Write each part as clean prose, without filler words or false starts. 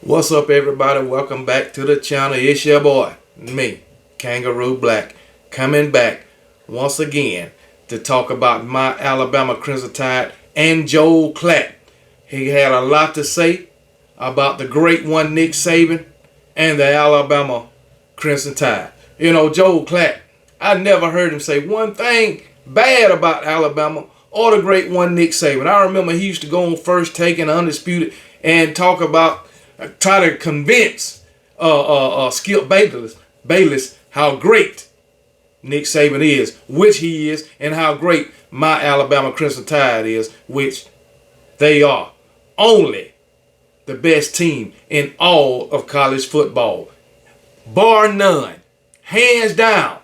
What's up, everybody? Welcome back to the channel. It's your boy, me, Kangaroo Black, coming back once again to talk about my Alabama Crimson Tide and Joel Klatt. He had a lot to say about the great one, Nick Saban, and the Alabama Crimson Tide. You know, Joel Klatt, I never heard him say one thing bad about Alabama or the great one, Nick Saban. I remember he used to go on First Take and Undisputed and talk about try to convince Skip Bayless how great Nick Saban is, which he is, and how great my Alabama Crimson Tide is, which they are only the best team in all of college football. Bar none. Hands down.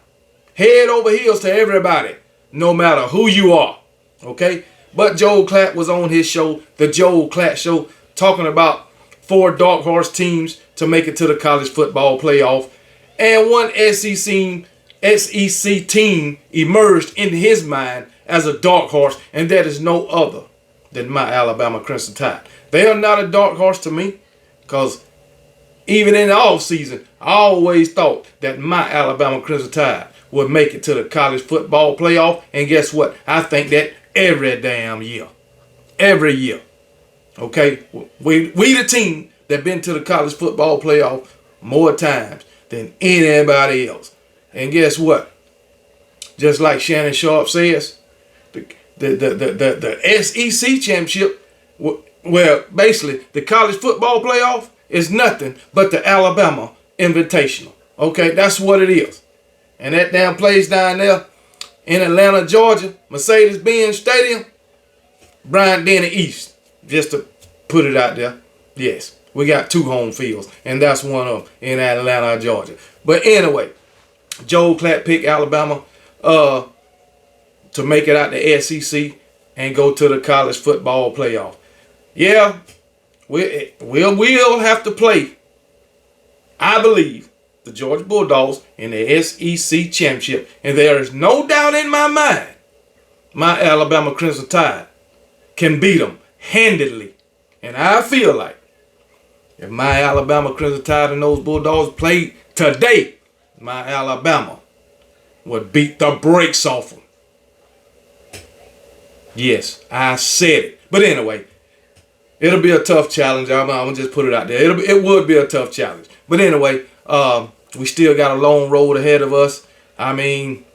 Head over heels to everybody, no matter who you are. Okay? But Joel Klatt was on his show, the Joel Klatt Show, talking about 4 dark horse teams to make it to the college football playoff, and one SEC team emerged in his mind as a dark horse, and that is no other than my Alabama Crimson Tide. They are not a dark horse to me, because even in the offseason, I always thought that my Alabama Crimson Tide would make it to the college football playoff, and guess what? I think that every damn year. Every year. Okay, we the team that been to the college football playoff more times than anybody else. And guess what? Just like Shannon Sharp says, the SEC championship, well, basically the college football playoff is nothing but the Alabama Invitational. Okay, that's what it is. And that damn place down there in Atlanta, Georgia, Mercedes-Benz Stadium, Bryant-Denny East. Just to put it out there, yes, we got 2 home fields, and that's one of them in Atlanta, Georgia. But anyway, Joel Klatt picked Alabama to make it out the SEC and go to the college football playoff. Yeah, we'll have to play, I believe, the Georgia Bulldogs in the SEC championship, and there is no doubt in my mind my Alabama Crimson Tide can beat them handedly. And I feel like if my Alabama Crimson Tide and those Bulldogs played today, my Alabama would beat the brakes off them. Yes, I said it. But anyway, it'll be a tough challenge. I'm going to just put it out there. It would be a tough challenge. But anyway, we still got a long road ahead of us. I mean,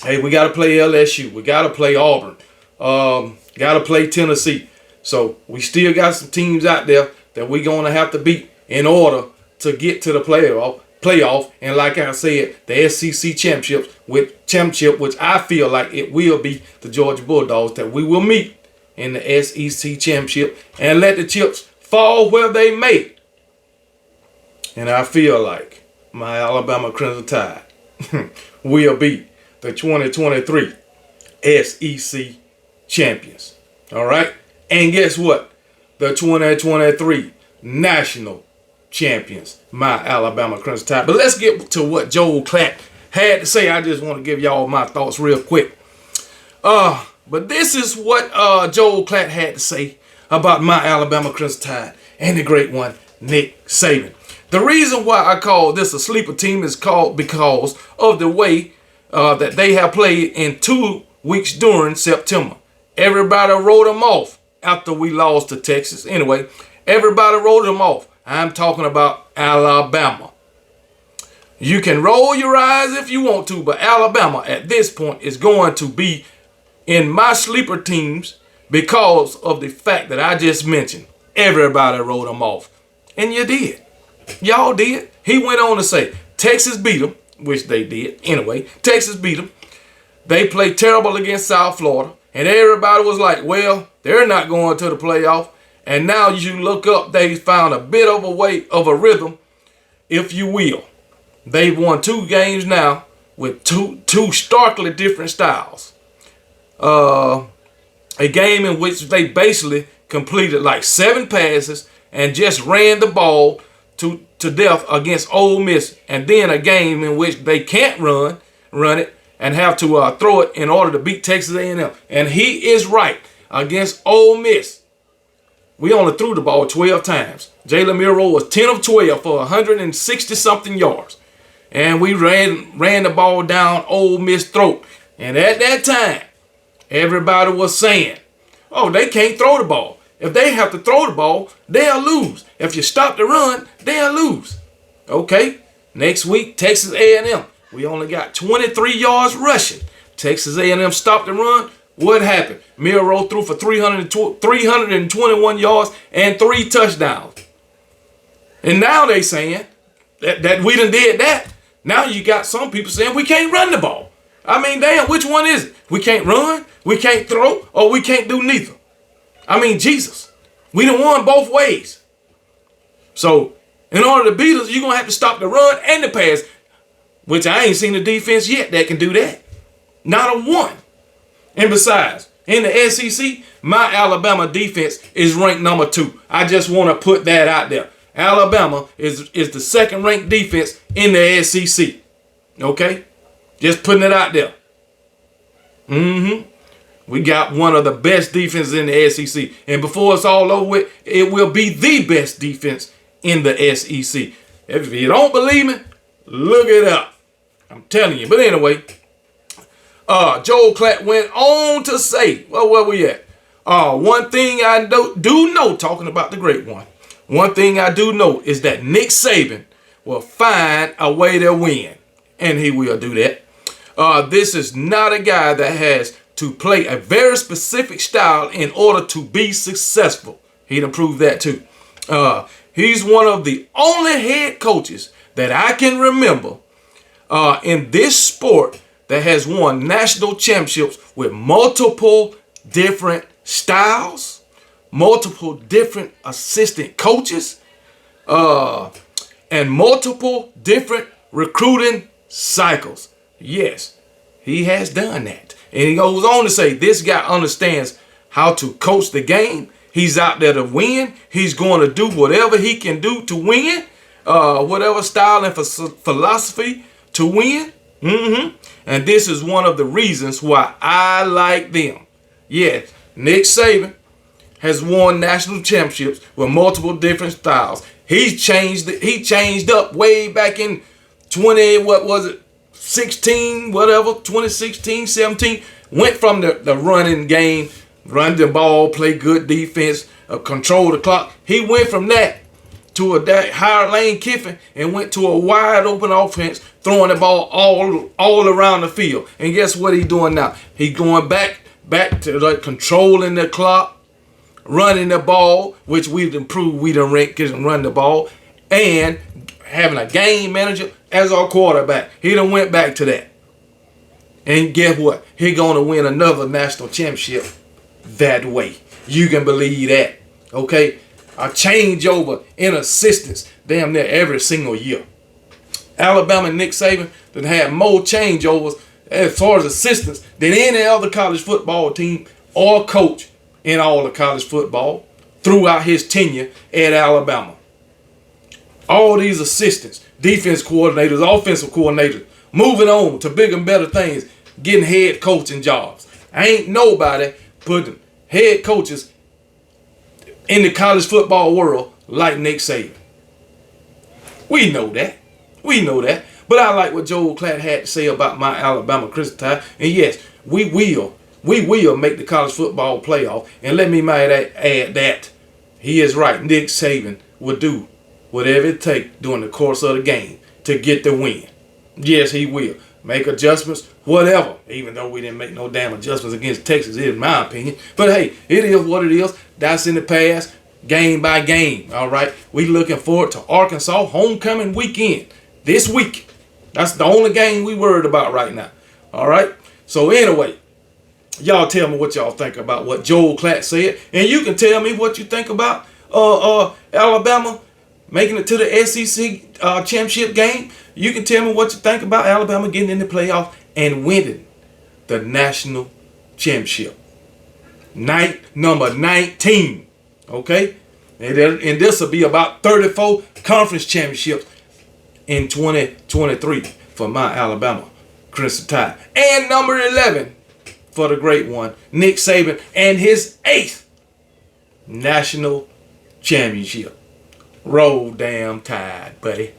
hey, we got to play LSU. We got to play Auburn. Got to play Tennessee. So we still got some teams out there that we're going to have to beat in order to get to the playoff. And like I said, the SEC championship, which I feel like it will be the Georgia Bulldogs that we will meet in the SEC championship and let the chips fall where they may. And I feel like my Alabama Crimson Tide will be the 2023 SEC champions. All right? And guess what? The 2023 national champions, my Alabama Crimson Tide. But let's get to what Joel Klatt had to say. I just want to give y'all my thoughts real quick. But this is what Joel Klatt had to say about my Alabama Crimson Tide and the great one, Nick Saban. The reason why I call this a sleeper team is called because of the way that they have played in 2 weeks during September. Everybody wrote them off after we lost to Texas. Anyway, everybody wrote them off. I'm talking about Alabama. You can roll your eyes if you want to, but Alabama at this point is going to be in my sleeper teams because of the fact that I just mentioned. Everybody wrote them off. And you did. Y'all did. He went on to say, Texas beat them, which they did. Anyway, Texas beat them. They played terrible against South Florida. And everybody was like, well, they're not going to the playoff. And now you look up, they found a bit of a way of a rhythm, if you will. They've won 2 games now with two starkly different styles. A game in which they basically completed like 7 passes and just ran the ball to death against Ole Miss. And then a game in which they can't run it, and have to throw it in order to beat Texas A&M. And he is right. Against Ole Miss, we only threw the ball 12 times. Jalen Milroe was 10 of 12 for 160-something yards. And we ran the ball down Ole Miss throat. And at that time, everybody was saying, oh, they can't throw the ball. If they have to throw the ball, they'll lose. If you stop the run, they'll lose. Okay, next week, Texas A&M. We only got 23 yards rushing. Texas A&M stopped the run. What happened? Milroe threw for 321 yards and 3 touchdowns. And now they saying that we done did that. Now you got some people saying we can't run the ball. I mean, damn, which one is it? We can't run, we can't throw, or we can't do neither. I mean, Jesus, we done won both ways. So, in order to beat us, you're going to have to stop the run and the pass, which I ain't seen a defense yet that can do that. Not a one. And besides, in the SEC, my Alabama defense is ranked number 2. I just want to put that out there. Alabama is the second ranked defense in the SEC. Okay? Just putting it out there. We got one of the best defenses in the SEC. And before it's all over with, it will be the best defense in the SEC. If you don't believe me, look it up. I'm telling you. But anyway, Joel Klatt went on to say, well, where we at? One thing I do know, talking about the great one, one thing I do know is that Nick Saban will find a way to win. And he will do that. This is not a guy that has to play a very specific style in order to be successful. He done proved that too. He's one of the only head coaches that I can remember in this sport that has won national championships with multiple different styles, multiple different assistant coaches, and multiple different recruiting cycles. Yes, he has done that. And he goes on to say this guy understands how to coach the game. He's out there to win. He's going to do whatever he can do to win, whatever style and philosophy to win. And this is one of the reasons why I like them. Yes, Nick Saban has won national championships with multiple different styles. He changed up way back in 2016, 17. Went from the running game, run the ball, play good defense, control the clock. He went from that to a higher Lane Kiffin and went to a wide open offense, throwing the ball all around the field. And guess what he's doing now? He's going back to like controlling the clock, running the ball, which we've improved. We done run the ball, and having a game manager as our quarterback. He done went back to that. And guess what? He's going to win another national championship that way. You can believe that. Okay? A changeover in assistants damn near every single year. Alabama and Nick Saban that had more changeovers as far as assistants than any other college football team or coach in all of college football throughout his tenure at Alabama. All these assistants, defense coordinators, offensive coordinators, moving on to bigger and better things, getting head coaching jobs. Ain't nobody putting head coaches in the college football world like Nick Saban. We know that. But I like what Joel Klatt had to say about my Alabama Crimson Tide. And yes, we will make the college football playoff. And let me add that he is right. Nick Saban will do whatever it takes during the course of the game to get the win. Yes, he will. Make adjustments, whatever. Even though we didn't make no damn adjustments against Texas, in my opinion. But hey, it is what it is. That's in the past, game by game. All right. We looking forward to Arkansas homecoming weekend this week. That's the only game we worried about right now. All right. So anyway, y'all tell me what y'all think about what Joel Klatt said. And you can tell me what you think about Alabama making it to the SEC championship game. You can tell me what you think about Alabama getting in the playoff and winning the national championship. Number 19. Okay? And this will be about 34 conference championships in 2023 for my Alabama Crimson Tide. And number 11 for the great one, Nick Saban, and his 8th national championship. Roll damn tide, buddy.